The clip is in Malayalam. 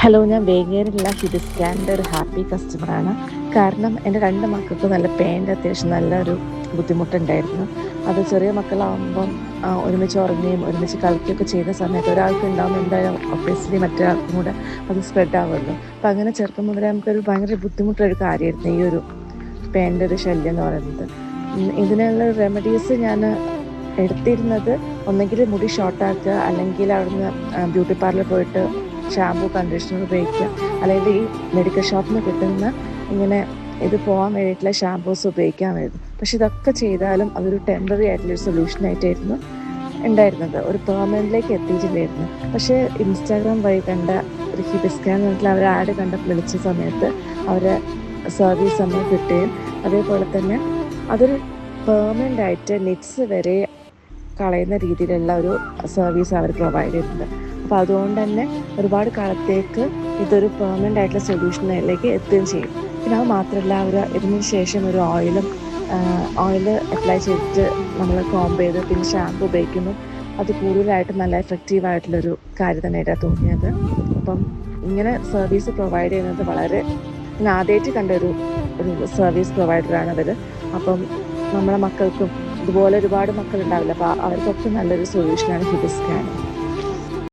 ഹലോ, ഞാൻ വേങ്ങേരിലുള്ള ഹിബിസ്കാൻ്റെ ഒരു ഹാപ്പി കസ്റ്റമറാണ്. കാരണം എൻ്റെ 2 മക്കൾക്ക് നല്ല പേൻ്റെ അത്യാവശ്യം നല്ലൊരു ബുദ്ധിമുട്ടുണ്ടായിരുന്നു. അത് ചെറിയ മക്കളാകുമ്പം ഒരുമിച്ച് ഉറങ്ങുകയും ഒരുമിച്ച് കളിക്കുകയൊക്കെ ചെയ്യുന്ന സമയത്ത് ഒരാൾക്ക് ഉണ്ടാകുമ്പോൾ എന്തായാലും ഒബ്വിയസ്ലി മറ്റൊരാൾക്കും കൂടെ അത് സ്പ്രെഡ് ആവുമല്ലോ. അപ്പോൾ അങ്ങനെ ചെറുപ്പം മുതലേ നമുക്കൊരു ഭയങ്കര ബുദ്ധിമുട്ടൊരു കാര്യമായിരുന്നു ഈ ഒരു പേൻ്റെ ഒരു ശല്യം എന്ന് പറയുന്നത്. ഇതിനുള്ള റെമഡീസ് ഞാൻ എടുത്തിരുന്നത് ഒന്നെങ്കിൽ മുടി ഷോർട്ടാക്കുക, അല്ലെങ്കിൽ അവിടുന്ന് ബ്യൂട്ടി പാർലറിൽ പോയിട്ട് ഷാമ്പൂ കണ്ടീഷണർ ഉപയോഗിക്കുക, അല്ലെങ്കിൽ ഈ മെഡിക്കൽ ഷോപ്പിൽ നിന്ന് കിട്ടുന്ന ഇങ്ങനെ ഇത് പോകാൻ വേണ്ടിയിട്ടുള്ള ഷാമ്പൂസ് ഉപയോഗിക്കാമായിരുന്നു. പക്ഷെ ഇതൊക്കെ ചെയ്താലും അതൊരു ടെമ്പററി ആയിട്ടുള്ളൊരു സൊല്യൂഷനായിട്ടായിരുന്നു ഉണ്ടായിരുന്നത്, ഒരു പെർമനൻറ്റിലേക്ക് എത്തിയിട്ടില്ലായിരുന്നു. പക്ഷേ ഇൻസ്റ്റാഗ്രാം വഴി കണ്ട ഒരു ഹിബിസ്കാൻ എന്ന് പറഞ്ഞിട്ടുള്ള അവർ ആഡ് കണ്ടപ്പോൾ വിളിച്ച സമയത്ത് അവരെ സർവീസ് നമ്മൾ കിട്ടുകയും അതേപോലെ തന്നെ അതൊരു പെർമനൻ്റ് ആയിട്ട് നെറ്റ്സ് വരെ കളയുന്ന രീതിയിലുള്ള ഒരു സർവീസ് അവർ പ്രൊവൈഡ് ചെയ്തിട്ടുണ്ട്. അപ്പോൾ അതുകൊണ്ട് തന്നെ ഒരുപാട് കാലത്തേക്ക് ഇതൊരു പെർമനൻ്റ് ആയിട്ടുള്ള സൊല്യൂഷനിലേക്ക് എത്തുകയും ചെയ്യും. പിന്നെ അത് മാത്രമല്ല, അവർ ഇതിന് ശേഷം ഒരു ഓയിൽ അപ്ലൈ ചെയ്തിട്ട് നമ്മൾ കോംബ് ചെയ്ത് പിന്നെ ഷാമ്പു ഉപയോഗിക്കുമ്പോൾ അത് കൂടുതലായിട്ട് നല്ല എഫക്റ്റീവായിട്ടുള്ളൊരു കാര്യം തന്നെയായിട്ടാണ് തോന്നിയത്. അപ്പം ഇങ്ങനെ സർവീസ് പ്രൊവൈഡ് ചെയ്യുന്നത് വളരെ ഞാൻ ആദ്യമായിട്ട് കണ്ട ഒരു സർവീസ് പ്രൊവൈഡറാണ് അവർ. അപ്പം നമ്മുടെ മക്കൾക്കും ഇതുപോലെ ഒരുപാട് മക്കളുണ്ടാവില്ല, അപ്പോൾ അവർക്കൊക്കെ നല്ലൊരു സൊല്യൂഷനാണ് ഹിബിസ്കാൻ.